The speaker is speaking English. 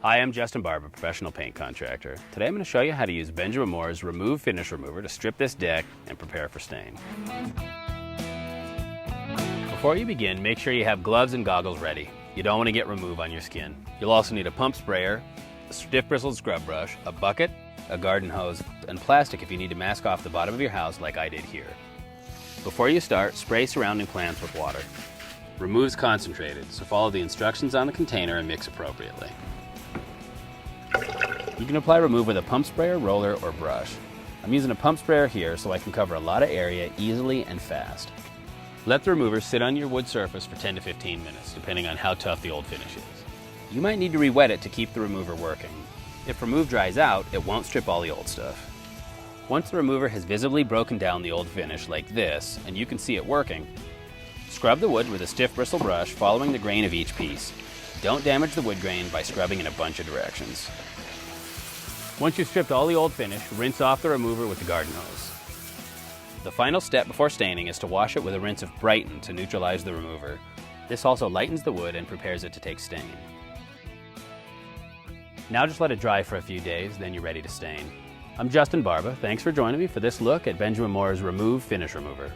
Hi, I'm Justin Barber, professional paint contractor. Today I'm going to show you how to use Benjamin Moore's Remove Finish Remover to strip this deck and prepare for stain. Before you begin, make sure you have gloves and goggles ready. You don't want to get remove on your skin. You'll also need a pump sprayer, a stiff bristled scrub brush, a bucket, a garden hose, and plastic if you need to mask off the bottom of your house like I did here. Before you start, spray surrounding plants with water. Remove's concentrated, so follow the instructions on the container and mix appropriately. You can apply Remove with a pump sprayer, roller, or brush. I'm using a pump sprayer here so I can cover a lot of area easily and fast. Let the remover sit on your wood surface for 10 to 15 minutes, depending on how tough the old finish is. You might need to re-wet it to keep the remover working. If Remove dries out, it won't strip all the old stuff. Once the remover has visibly broken down the old finish like this, and you can see it working, scrub the wood with a stiff bristle brush following the grain of each piece. Don't damage the wood grain by scrubbing in a bunch of directions. Once you've stripped all the old finish, rinse off the remover with the garden hose. The final step before staining is to wash it with a rinse of Brighten to neutralize the remover. This also lightens the wood and prepares it to take stain. Now just let it dry for a few days, then you're ready to stain. I'm Justin Barber. Thanks for joining me for this look at Benjamin Moore's Remove Finish Remover.